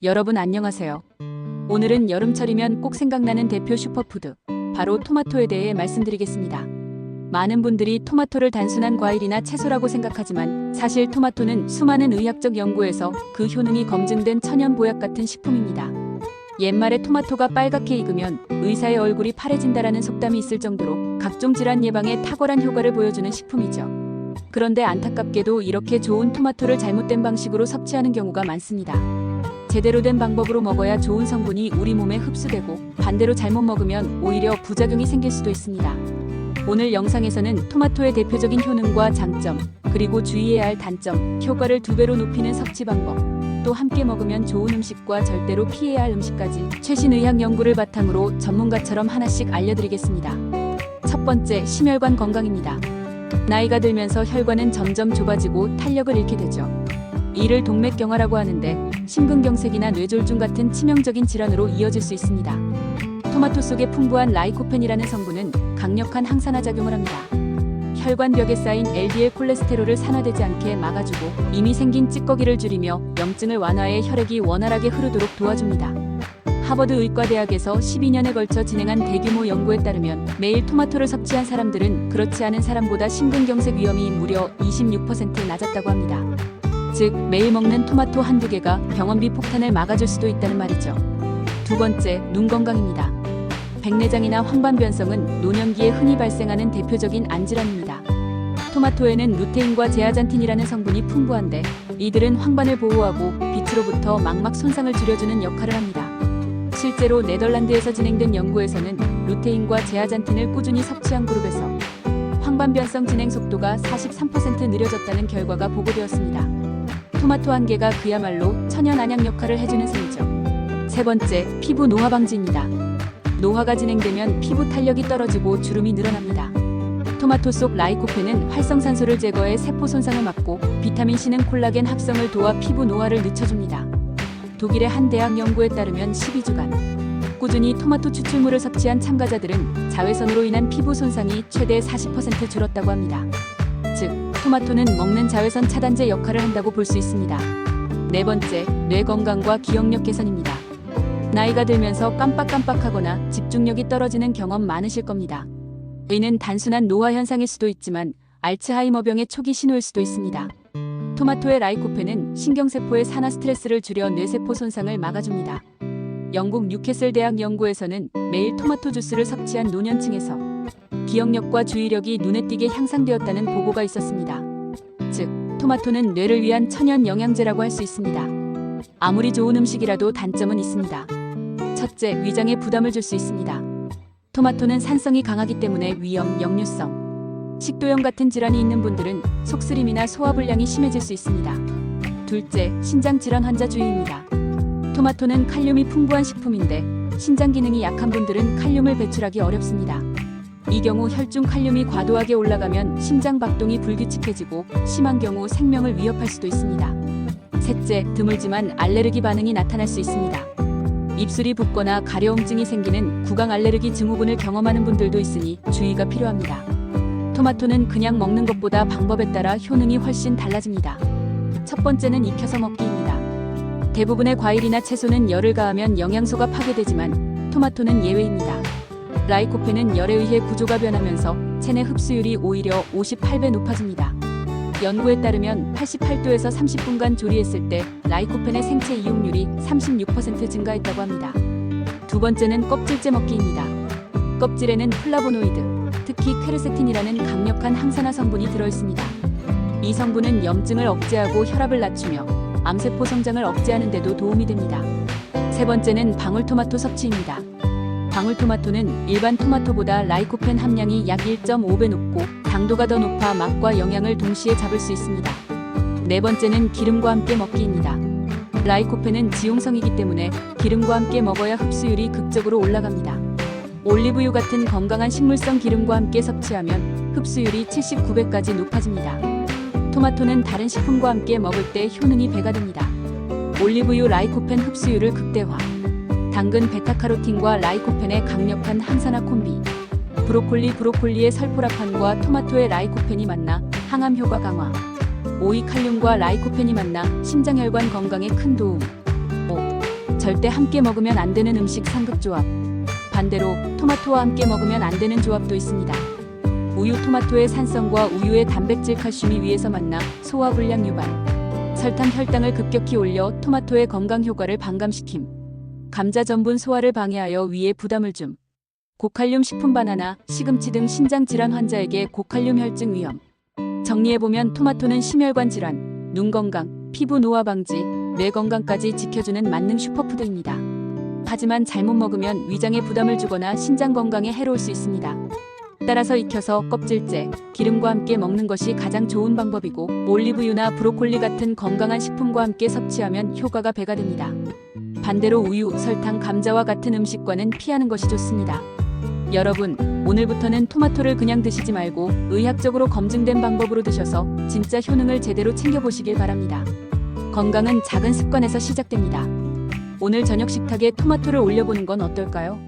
여러분 안녕하세요. 오늘은 여름철이면 꼭 생각나는 대표 슈퍼푸드, 바로 토마토에 대해 말씀드리겠습니다. 많은 분들이 토마토를 단순한 과일이나 채소라고 생각하지만 사실 토마토는 수많은 의학적 연구에서 그 효능이 검증된 천연 보약 같은 식품입니다. 옛말에 토마토가 빨갛게 익으면 의사의 얼굴이 파래진다라는 속담이 있을 정도로 각종 질환 예방에 탁월한 효과를 보여주는 식품이죠. 그런데 안타깝게도 이렇게 좋은 토마토를 잘못된 방식으로 섭취하는 경우가 많습니다. 제대로 된 방법으로 먹어야 좋은 성분이 우리 몸에 흡수되고 반대로 잘못 먹으면 오히려 부작용이 생길 수도 있습니다. 오늘 영상에서는 토마토의 대표적인 효능과 장점, 그리고 주의해야 할 단점, 효과를 2배로 높이는 섭취 방법, 또 함께 먹으면 좋은 음식과 절대로 피해야 할 음식까지 최신 의학 연구를 바탕으로 전문가처럼 하나씩 알려드리겠습니다. 첫 번째, 심혈관 건강입니다. 나이가 들면서 혈관은 점점 좁아지고 탄력을 잃게 되죠. 이를 동맥경화라고 하는데 심근경색이나 뇌졸중 같은 치명적인 질환으로 이어질 수 있습니다. 토마토 속에 풍부한 라이코펜이라는 성분은 강력한 항산화 작용을 합니다. 혈관벽에 쌓인 LDL 콜레스테롤을 산화되지 않게 막아주고 이미 생긴 찌꺼기를 줄이며 염증을 완화해 혈액이 원활하게 흐르도록 도와줍니다. 하버드 의과대학에서 12년에 걸쳐 진행한 대규모 연구에 따르면 매일 토마토를 섭취한 사람들은 그렇지 않은 사람보다 심근경색 위험이 무려 26% 낮았다고 합니다. 즉, 매일 먹는 토마토 한두 개가 병원비 폭탄을 막아줄 수도 있다는 말이죠. 두 번째, 눈 건강입니다. 백내장이나 황반변성은 노년기에 흔히 발생하는 대표적인 안질환입니다. 토마토에는 루테인과 제아잔틴이라는 성분이 풍부한데 이들은 황반을 보호하고 빛으로부터 망막 손상을 줄여주는 역할을 합니다. 실제로 네덜란드에서 진행된 연구에서는 루테인과 제아잔틴을 꾸준히 섭취한 그룹에서 황반변성 진행 속도가 43% 느려졌다는 결과가 보고되었습니다. 토마토 한 개가 그야말로 천연 안약 역할을 해주는 셈이죠. 세 번째, 피부 노화 방지입니다. 노화가 진행되면 피부 탄력이 떨어지고 주름이 늘어납니다. 토마토 속 라이코펜은 활성산소를 제거해 세포 손상을 막고 비타민C는 콜라겐 합성을 도와 피부 노화를 늦춰줍니다. 독일의 한 대학 연구에 따르면 12주간 꾸준히 토마토 추출물을 섭취한 참가자들은 자외선으로 인한 피부 손상이 최대 40% 줄었다고 합니다. 즉, 토마토는 먹는 자외선 차단제 역할을 한다고 볼 수 있습니다. 네 번째, 뇌 건강과 기억력 개선입니다. 나이가 들면서 깜빡깜빡하거나 집중력이 떨어지는 경험 많으실 겁니다. 이는 단순한 노화 현상일 수도 있지만 알츠하이머병의 초기 신호일 수도 있습니다. 토마토의 라이코펜은 신경세포의 산화 스트레스를 줄여 뇌세포 손상을 막아줍니다. 영국 뉴캐슬 대학 연구에서는 매일 토마토 주스를 섭취한 노년층에서 기억력과 주의력이 눈에 띄게 향상되었다는 보고가 있었습니다. 즉, 토마토는 뇌를 위한 천연 영양제라고 할 수 있습니다. 아무리 좋은 음식이라도 단점은 있습니다. 첫째, 위장에 부담을 줄 수 있습니다. 토마토는 산성이 강하기 때문에 위염, 역류성, 식도염 같은 질환이 있는 분들은 속쓰림이나 소화불량이 심해질 수 있습니다. 둘째, 신장 질환 환자 주의입니다. 토마토는 칼륨이 풍부한 식품인데 신장 기능이 약한 분들은 칼륨을 배출하기 어렵습니다. 이 경우 혈중 칼륨이 과도하게 올라가면 심장 박동이 불규칙해지고 심한 경우 생명을 위협할 수도 있습니다. 셋째, 드물지만 알레르기 반응이 나타날 수 있습니다. 입술이 붓거나 가려움증이 생기는 구강 알레르기 증후군을 경험하는 분들도 있으니 주의가 필요합니다. 토마토는 그냥 먹는 것보다 방법에 따라 효능이 훨씬 달라집니다. 첫 번째는 익혀서 먹기입니다. 대부분의 과일이나 채소는 열을 가하면 영양소가 파괴되지만 토마토는 예외입니다. 라이코펜은 열에 의해 구조가 변하면서 체내 흡수율이 오히려 58배 높아집니다. 연구에 따르면 88도에서 30분간 조리했을 때 라이코펜의 생체 이용률이 36% 증가했다고 합니다. 두 번째는 껍질째 먹기입니다. 껍질에는 플라보노이드, 특히 퀘르세틴이라는 강력한 항산화 성분이 들어있습니다. 이 성분은 염증을 억제하고 혈압을 낮추며 암세포 성장을 억제하는 데도 도움이 됩니다. 세 번째는 방울토마토 섭취입니다. 방울토마토는 일반 토마토보다 라이코펜 함량이 약 1.5배 높고 당도가 더 높아 맛과 영양을 동시에 잡을 수 있습니다. 네 번째는 기름과 함께 먹기입니다. 라이코펜은 지용성이기 때문에 기름과 함께 먹어야 흡수율이 극적으로 올라갑니다. 올리브유 같은 건강한 식물성 기름과 함께 섭취하면 흡수율이 79배까지 높아집니다. 토마토는 다른 식품과 함께 먹을 때 효능이 배가 됩니다. 올리브유 라이코펜 흡수율을 극대화, 당근 베타카로틴과 라이코펜의 강력한 항산화 콤비, 브로콜리의 설포라판과 토마토의 라이코펜이 만나 항암 효과 강화, 오이 칼륨과 라이코펜이 만나 심장혈관 건강에 큰 도움. 5. 절대 함께 먹으면 안 되는 음식 삼극조합. 반대로 토마토와 함께 먹으면 안 되는 조합도 있습니다. 우유. 토마토의 산성과 우유의 단백질 칼슘이 위에서 만나 소화불량 유발. 설탕. 혈당을 급격히 올려 토마토의 건강 효과를 반감시킴. 감자. 전분 소화를 방해하여 위에 부담을 줌. 고칼륨 식품. 바나나, 시금치 등 신장 질환 환자에게 고칼륨 혈증 위험. 정리해보면 토마토는 심혈관 질환, 눈 건강, 피부 노화 방지, 뇌 건강까지 지켜주는 만능 슈퍼푸드입니다. 하지만 잘못 먹으면 위장에 부담을 주거나 신장 건강에 해로울 수 있습니다. 따라서 익혀서 껍질째, 기름과 함께 먹는 것이 가장 좋은 방법이고, 올리브유나 브로콜리 같은 건강한 식품과 함께 섭취하면 효과가 배가 됩니다. 반대로 우유, 설탕, 감자와 같은 음식과는 피하는 것이 좋습니다. 여러분, 오늘부터는 토마토를 그냥 드시지 말고 의학적으로 검증된 방법으로 드셔서 진짜 효능을 제대로 챙겨보시길 바랍니다. 건강은 작은 습관에서 시작됩니다. 오늘 저녁 식탁에 토마토를 올려보는 건 어떨까요?